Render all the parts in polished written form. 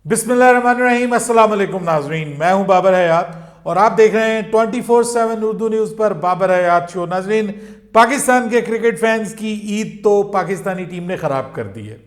बिस्मिल्लाहिर्रहमानिर्रहीम, अस्सलाम वालेकुम नाजरीन। मैं हूं बाबर हयात और आप देख रहे हैं 24/7 उर्दू न्यूज़ पर बाबर हयात शो। नाजरीन, पाकिस्तान के क्रिकेट फैंस की ईद तो पाकिस्तानी टीम ने ख़राब कर दी है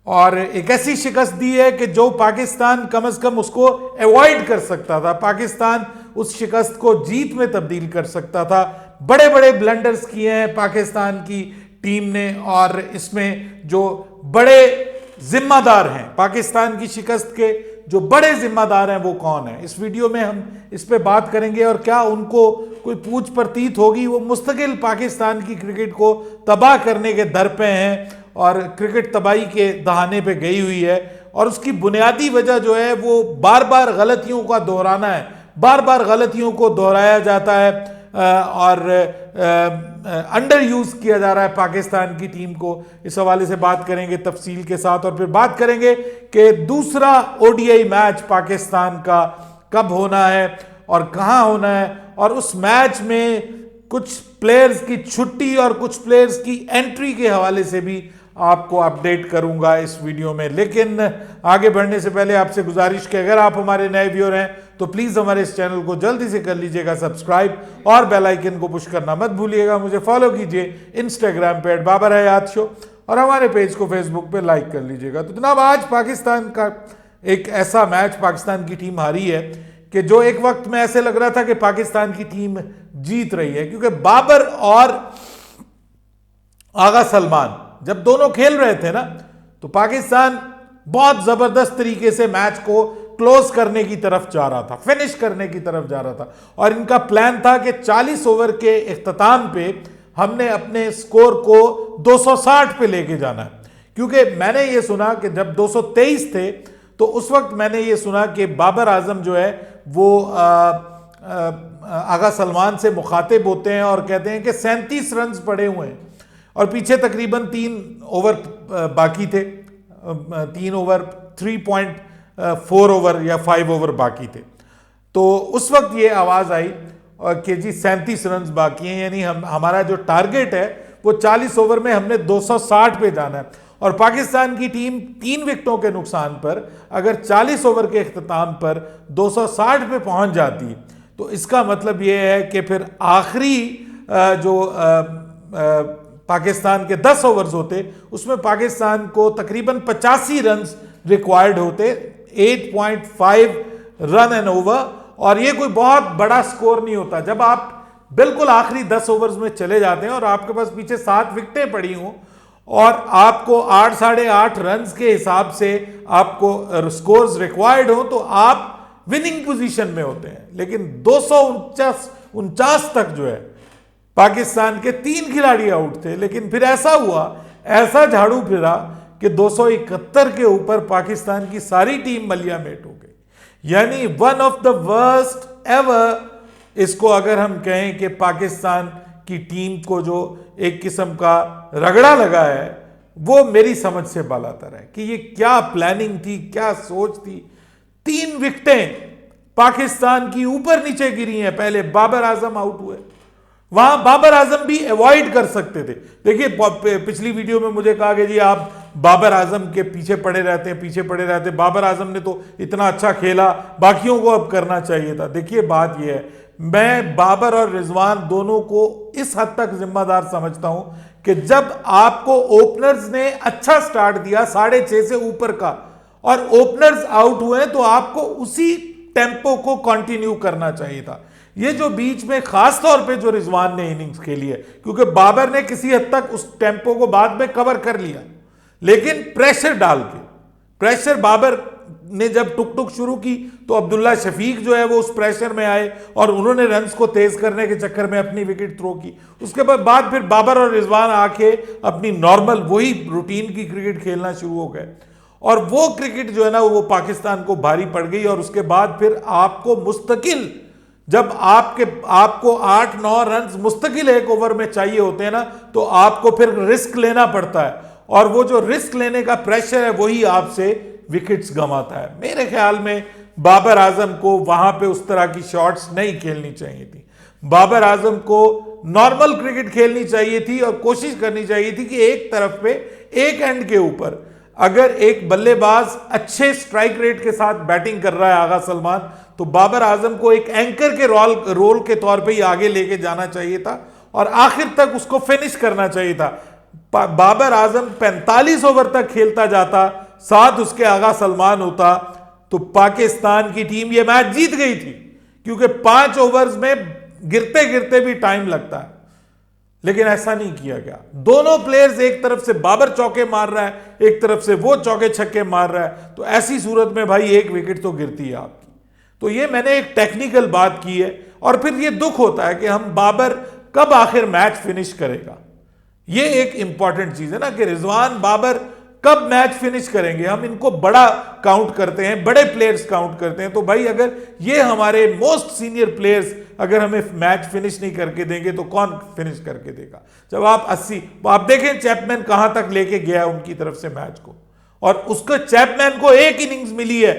और एक ऐसी शिकस्त दी है कि जो पाकिस्तान कम से कम उसको अवॉइड कर सकता था। पाकिस्तान उस शिकस्त को जीत में तब्दील कर सकता था। बड़े बड़े ब्लंडर्स किए हैं पाकिस्तान की टीम ने और इसमें जो बड़े जिम्मेदार हैं पाकिस्तान की शिकस्त के, जो बड़े जिम्मेदार हैं वो कौन है, इस वीडियो में हम इस पे बात करेंगे। और क्या उनको कोई पूछ प्रतीत होगी? वो मुस्तकिल पाकिस्तान की क्रिकेट को तबाह करने के दर पे हैं और क्रिकेट तबाही के दहाने पे गई हुई है और उसकी बुनियादी वजह जो है वो बार बार गलतियों का दोहराना है। बार बार गलतियों को दोहराया जाता है और अंडर यूज किया जा रहा है पाकिस्तान की टीम को। इस हवाले से बात करेंगे तफसील के साथ और फिर बात करेंगे कि दूसरा ओडीआई मैच पाकिस्तान का कब होना है और कहां होना है, और उस मैच में कुछ प्लेयर्स की छुट्टी और कुछ प्लेयर्स की एंट्री के हवाले से भी आपको अपडेट करूंगा इस वीडियो में। लेकिन आगे बढ़ने से पहले आपसे गुजारिश कि अगर आप हमारे नए व्यूअर हैं तो प्लीज़ हमारे इस चैनल को जल्दी से कर लीजिएगा सब्सक्राइब और बेल आइकन को पुश करना मत भूलिएगा। मुझे फॉलो कीजिए इंस्टाग्राम पे @बाबर हयात शो और हमारे पेज को फेसबुक पे लाइक कर लीजिएगा। तो जनाब, आज पाकिस्तान का एक ऐसा मैच पाकिस्तान की टीम हारी है कि जो एक वक्त में ऐसे लग रहा था कि पाकिस्तान की टीम जीत रही है, क्योंकि बाबर और आगा सलमान जब दोनों खेल रहे थे ना तो पाकिस्तान बहुत जबरदस्त तरीके से मैच को क्लोज करने की तरफ जा रहा था, फिनिश करने की तरफ जा रहा था। और इनका प्लान था कि 40 ओवर के इख्तिताम पे हमने अपने स्कोर को 260 पे लेके जाना है। क्योंकि मैंने ये सुना कि जब 223 थे तो उस वक्त मैंने ये सुना कि बाबर आजम जो है वो आगा सलमान से मुखातिब होते हैं और कहते हैं कि 37 रन पड़े हुए हैं और पीछे तकरीबन 3 ओवर बाकी थे, 3 ओवर 3.4 ओवर या 5 ओवर बाकी थे। तो उस वक्त ये आवाज़ आई कि जी 37 रन बाकी हैं, यानी हमारा जो टारगेट है वो 40 ओवर में हमने 260 पे जाना है। और पाकिस्तान की टीम 3 विकेटों के नुकसान पर अगर 40 ओवर के इख्तिताम पर 260 पे पहुंच जाती तो इसका मतलब ये है कि फिर आखिरी जो पाकिस्तान के 10 ओवर्स होते उसमें पाकिस्तान को तकरीबन 85 रन रिक्वायर्ड होते, 8.5 रन एंड ओवर। और ये कोई बहुत बड़ा स्कोर नहीं होता जब आप बिल्कुल आखिरी 10 ओवर्स में चले जाते हैं और आपके पास पीछे 7 विकेटें पड़ी हों और आपको 8 साढ़े 8 रन के हिसाब से आपको स्कोर्स रिक्वायर्ड हो तो आप विनिंग पोजीशन में होते हैं। लेकिन 249 तक जो है पाकिस्तान के 3 खिलाड़ी आउट थे, लेकिन फिर ऐसा हुआ, ऐसा झाड़ू फिरा कि 271 के ऊपर पाकिस्तान की सारी टीम मलियामेट हो गई। यानी one of the worst ever इसको अगर हम कहें कि पाकिस्तान की टीम को जो एक किस्म का रगड़ा लगा है वो मेरी समझ से बालातर है कि ये क्या प्लानिंग थी, क्या सोच थी। 3 विकेटें पाकिस्तान की ऊपर नीचे गिरी हैं। पहले बाबर आजम आउट हुए, वहां बाबर आजम भी अवॉइड कर सकते थे। देखिए पिछली वीडियो में मुझे कहा कि जी आप बाबर आजम के पीछे पड़े रहते हैं, पीछे पड़े रहते हैं, बाबर आजम ने तो इतना अच्छा खेला, बाकियों को अब करना चाहिए था। देखिए बात यह है, मैं बाबर और रिजवान दोनों को इस हद तक जिम्मेदार समझता हूं कि जब आपको ओपनर्स ने अच्छा स्टार्ट दिया 6.5 से ऊपर का और ओपनर्स आउट हुए तो आपको उसी टेम्पो को कंटिन्यू करना चाहिए था। ये जो बीच में खास तौर पे जो रिजवान ने इनिंग्स खेली है, क्योंकि बाबर ने किसी हद तक उस टेम्पो को बाद में कवर कर लिया, लेकिन प्रेशर डाल के, प्रेशर बाबर ने जब टुक टुक शुरू की तो अब्दुल्ला शफीक जो है वो उस प्रेशर में आए और उन्होंने रन्स को तेज करने के चक्कर में अपनी विकेट थ्रो की। उसके बाद फिर बाबर और रिजवान आके अपनी नॉर्मल वही रूटीन की क्रिकेट खेलना शुरू हो गए और वो क्रिकेट जो है ना वो पाकिस्तान को भारी पड़ गई। और उसके बाद फिर आपको मुस्तकिल, जब आपको 8-9 रन मुस्तकिल एक ओवर में चाहिए होते हैं ना तो आपको फिर रिस्क लेना पड़ता है और वो जो रिस्क लेने का प्रेशर है वही आपसे विकेट्स गंवाता है। मेरे ख्याल में बाबर आजम को वहां पे उस तरह की शॉट्स नहीं खेलनी चाहिए थी। बाबर आजम को नॉर्मल क्रिकेट खेलनी चाहिए थी और कोशिश करनी चाहिए थी कि एक तरफ पे एक एंड के ऊपर अगर एक बल्लेबाज अच्छे स्ट्राइक रेट के साथ बैटिंग कर रहा है आगा सलमान, तो बाबर आजम को एक एंकर के रोल के तौर पे ही आगे लेके जाना चाहिए था और आखिर तक उसको फिनिश करना चाहिए था। बाबर आजम 45 ओवर तक खेलता जाता, साथ उसके आगा सलमान होता, तो पाकिस्तान की टीम ये मैच जीत गई थी, क्योंकि 5 ओवर्स में गिरते गिरते भी टाइम लगता है। लेकिन ऐसा नहीं किया गया। दोनों प्लेयर्स, एक तरफ से बाबर चौके मार रहा है, एक तरफ से वो चौके छक्के मार रहा है, तो ऐसी सूरत में भाई एक विकेट तो गिरती है आपकी। तो ये मैंने एक टेक्निकल बात की है। और फिर ये दुख होता है कि हम बाबर कब आखिर मैच फिनिश करेगा, ये एक इंपॉर्टेंट चीज है ना, कि रिजवान बाबर कब मैच फिनिश करेंगे। हम इनको बड़ा काउंट करते हैं, बड़े प्लेयर्स काउंट करते हैं, तो भाई अगर ये हमारे मोस्ट सीनियर प्लेयर्स अगर हमें मैच फिनिश नहीं करके देंगे तो कौन फिनिश करके देगा। जब आप 80, आप देखें चैपमैन कहां तक लेके गया उनकी तरफ से मैच को, और उसको चैपमैन को एक इनिंग्स मिली है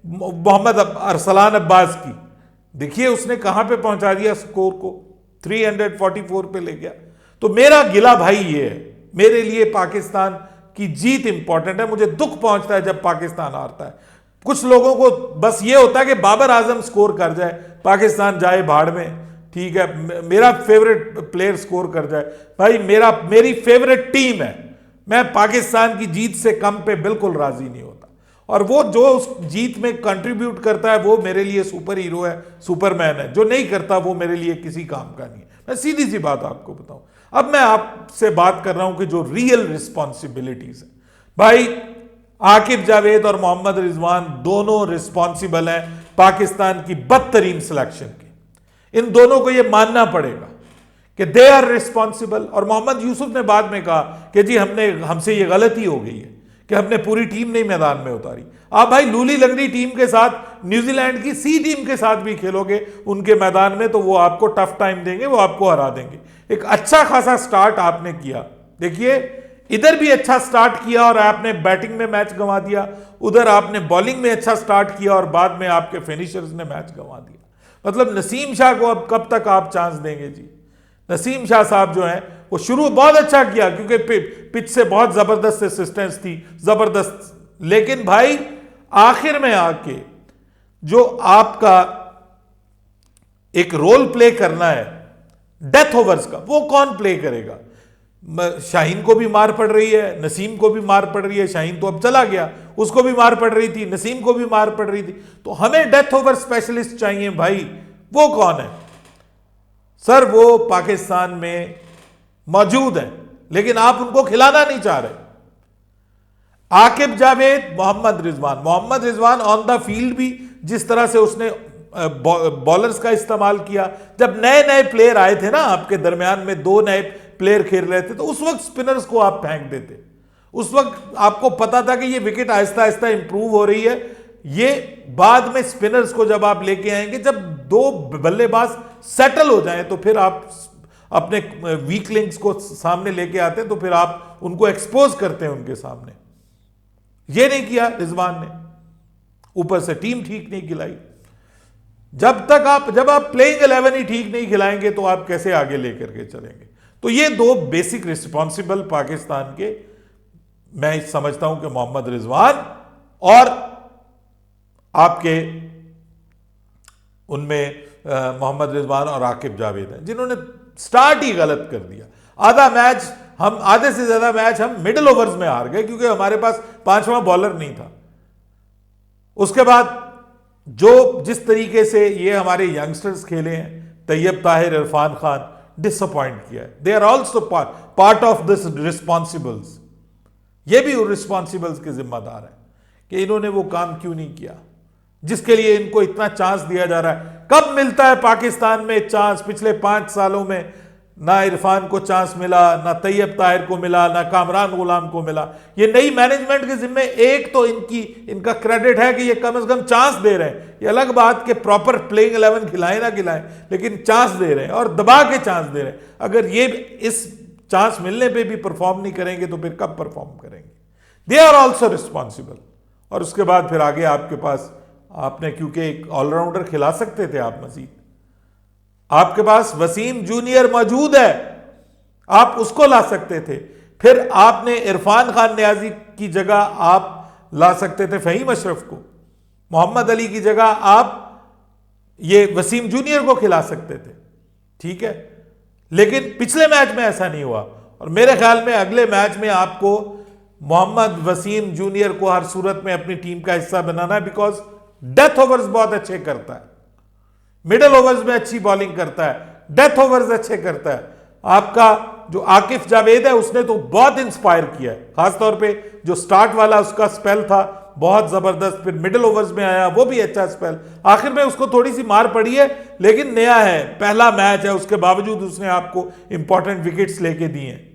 मोहम्मद अरसलान अब्बास की, देखिए उसने कहां पे पहुंचा दिया स्कोर को, 344 पे ले गया। तो मेरा गिला भाई ये है, मेरे लिए पाकिस्तान की जीत इंपॉर्टेंट है। मुझे दुख पहुंचता है जब पाकिस्तान हारता है। कुछ लोगों को बस ये होता है कि बाबर आजम स्कोर कर जाए, पाकिस्तान जाए भाड़ में, ठीक है, मेरा फेवरेट प्लेयर स्कोर कर जाए। भाई मेरी फेवरेट टीम है, मैं पाकिस्तान की जीत से कम पे बिल्कुल राजी नहीं होता। और वो जो उस जीत में कंट्रीब्यूट करता है वो मेरे लिए सुपर हीरो है, सुपरमैन है। जो नहीं करता वो मेरे लिए किसी काम का नहीं है। मैं सीधी सी बात आपको बताऊं। अब मैं आपसे बात कर रहा हूं कि जो रियल रिस्पॉन्सिबिलिटीज है, भाई आकिब जावेद और मोहम्मद रिजवान दोनों रिस्पॉन्सिबल हैं पाकिस्तान की बदतरीन सिलेक्शन की। इन दोनों को यह मानना पड़ेगा कि दे आर रिस्पॉन्सिबल। और मोहम्मद यूसुफ ने बाद में कहा कि जी हमसे ये गलती हो गई है कि हमने पूरी टीम नहीं मैदान में उतारी। आप भाई लूली लंगड़ी टीम के साथ, न्यूजीलैंड की सी टीम के साथ भी खेलोगे उनके मैदान में, तो वो आपको टफ टाइम देंगे, वो आपको हरा देंगे। एक अच्छा खासा स्टार्ट आपने किया, देखिए इधर भी अच्छा स्टार्ट किया और आपने बैटिंग में मैच गंवा दिया, उधर आपने बॉलिंग में अच्छा स्टार्ट किया और बाद में आपके फिनिशर्स ने मैच गंवा दिया। मतलब नसीम शाह को अब कब तक आप चांस देंगे जी। नसीम शाह साहब जो हैं वो शुरू बहुत अच्छा किया, क्योंकि पिच से बहुत जबरदस्त असिस्टेंस थी, जबरदस्त, लेकिन भाई आखिर में आके जो आपका एक रोल प्ले करना है डेथ ओवर्स का, वो कौन प्ले करेगा। शाहीन को भी मार पड़ रही है, नसीम को भी मार पड़ रही है, शाहीन तो अब चला गया, उसको भी मार पड़ रही थी, नसीम को भी मार पड़ रही थी, तो हमें डेथ ओवर स्पेशलिस्ट चाहिए भाई। वो कौन है सर? वो पाकिस्तान में मौजूद है, लेकिन आप उनको खिलाना नहीं चाह रहे। Aqib Javed, Mohammad Rizwan on the field भी जिस तरह से उसने बॉलर्स का इस्तेमाल किया, जब नए नए प्लेयर आए थे ना आपके दरमियान में, 2 नए प्लेयर खेल रहे थे, तो उस वक्त स्पिनर्स को आप फेंक देते। उस वक्त आपको पता था कि ये विकेट आहिस्ता आहिस्ता इंप्रूव हो रही है। ये बाद में स्पिनर्स को जब आप लेके आएंगे, जब 2 बल्लेबाज सेटल हो जाएं, तो फिर आप अपने वीक लिंक्स को सामने लेके आते हैं, तो फिर आप उनको एक्सपोज करते हैं उनके सामने। ये नहीं किया रिजवान ने, ऊपर से टीम ठीक नहीं खिलाई। जब आप प्लेइंग 11 ही ठीक नहीं खिलाएंगे तो आप कैसे आगे लेकर के चलेंगे। तो ये 2 बेसिक रिस्पॉन्सिबल पाकिस्तान के, मैं समझता हूं कि मोहम्मद रिजवान और आपके उनमें मोहम्मद रिजवान और आकिब जावेद हैं, जिन्होंने स्टार्ट ही गलत कर दिया। आधे से ज्यादा मैच हम मिडिल ओवर्स में हार गए, क्योंकि हमारे पास 5वां बॉलर नहीं था। उसके बाद जिस तरीके से ये हमारे यंगस्टर्स खेले हैं, तैयब ताहिर, इरफान खान, डिसअपॉइंट किया है। They are also part of this responsibles. ये भी रिस्पॉन्सिबल्स के जिम्मेदार हैं कि इन्होंने वो काम क्यों नहीं किया जिसके लिए इनको इतना चांस दिया जा रहा है। कब मिलता है पाकिस्तान में चांस? पिछले 5 सालों में ना इरफान को चांस मिला, ना तैयब ताहिर को मिला, ना कामरान गुलाम को मिला। ये नई मैनेजमेंट के जिम्मे एक तो इनका क्रेडिट है कि ये कम से कम चांस दे रहे हैं। ये अलग बात कि प्रॉपर प्लेइंग 11 खिलाएं ना खिलाएं, लेकिन चांस दे रहे हैं और दबा के चांस दे रहे हैं। अगर ये इस चांस मिलने पे भी परफॉर्म नहीं करेंगे तो फिर कब परफॉर्म करेंगे? They are also responsible. और उसके बाद फिर आगे आपके पास, आपने क्योंकि एक ऑलराउंडर खिला सकते थे आप मजीद, आपके पास वसीम जूनियर मौजूद है, आप उसको ला सकते थे। फिर आपने इरफान खान नियाजी की जगह आप ला सकते थे फहीम अशरफ को, मोहम्मद अली की जगह आप ये वसीम जूनियर को खिला सकते थे, ठीक है। लेकिन पिछले मैच में ऐसा नहीं हुआ और मेरे ख्याल में अगले मैच में आपको मोहम्मद वसीम जूनियर को हर सूरत में अपनी टीम का हिस्सा बनाना है, बिकॉज डेथ ओवर्स बहुत अच्छे करता है, मिडल ओवर्स में अच्छी बॉलिंग करता है, डेथ ओवर्स अच्छे करता है। आपका जो आकिफ जावेद है उसने तो बहुत इंस्पायर किया है, खासतौर पे जो स्टार्ट वाला उसका स्पेल था बहुत जबरदस्त, फिर मिडिल ओवर्स में आया वो भी अच्छा स्पेल, आखिर में उसको थोड़ी सी मार पड़ी है लेकिन नया है, पहला मैच है, उसके बावजूद उसने आपको इंपॉर्टेंट विकेट्स लेके दिए हैं।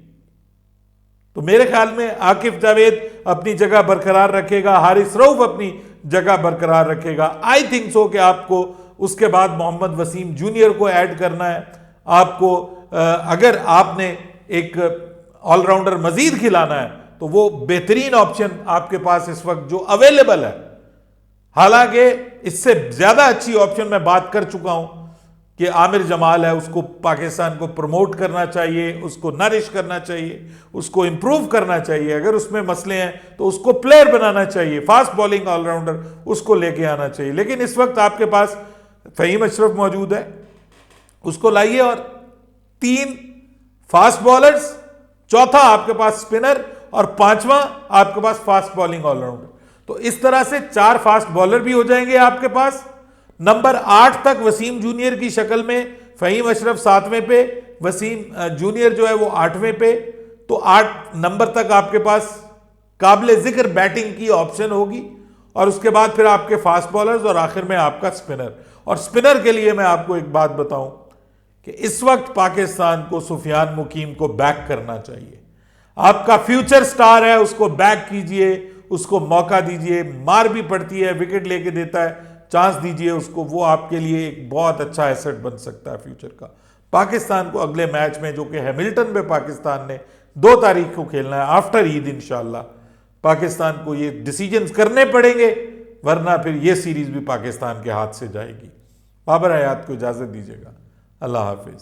तो मेरे ख्याल में आकिफ जावेद अपनी जगह बरकरार रखेगा, हारिस रऊफ अपनी जगह बरकरार रखेगा। आई थिंक सो कि आपको उसके बाद मोहम्मद वसीम जूनियर को ऐड करना है। आपको अगर आपने एक ऑलराउंडर मजीद खिलाना है तो वो बेहतरीन ऑप्शन आपके पास इस वक्त जो अवेलेबल है, हालांकि इससे ज्यादा अच्छी ऑप्शन मैं बात कर चुका हूं कि आमिर जमाल है, उसको पाकिस्तान को प्रमोट करना चाहिए, उसको नरिश करना चाहिए, उसको इंप्रूव करना चाहिए। अगर उसमें मसले हैं तो उसको प्लेयर बनाना चाहिए, फास्ट बॉलिंग ऑलराउंडर उसको लेके आना चाहिए। लेकिन इस वक्त आपके पास फहीम अशरफ मौजूद है, उसको लाइए और 3 फास्ट बॉलर्स, चौथा आपके पास स्पिनर और 5वां आपके पास फास्ट बॉलिंग ऑलराउंडर। तो इस तरह से 4 फास्ट बॉलर भी हो जाएंगे आपके पास। नंबर 8 तक वसीम जूनियर की शक्ल में फहीम अशरफ 7वें पे, वसीम जूनियर जो है वो 8वें पे। तो 8 नंबर तक आपके पास काबिल जिक्र बैटिंग की ऑप्शन होगी और उसके बाद फिर आपके फास्ट बॉलर्स और आखिर में आपका स्पिनर। और स्पिनर के लिए मैं आपको एक बात बताऊं कि इस वक्त पाकिस्तान को सुफियान मुकीम को बैक करना चाहिए। आपका फ्यूचर स्टार है, उसको बैक कीजिए, उसको मौका दीजिए, मार भी पड़ती है, विकेट लेके देता है, चांस दीजिए उसको, वो आपके लिए एक बहुत अच्छा एसेट बन सकता है फ्यूचर का। पाकिस्तान को अगले मैच में जो कि हैमिल्टन में पाकिस्तान ने 2 तारीख को खेलना है आफ्टर ईद, इंशाल्लाह पाकिस्तान को ये डिसीजंस करने पड़ेंगे, वरना फिर ये सीरीज भी पाकिस्तान के हाथ से जाएगी। बाबर हयात को इजाजत दीजिएगा, अल्लाह हाफिज।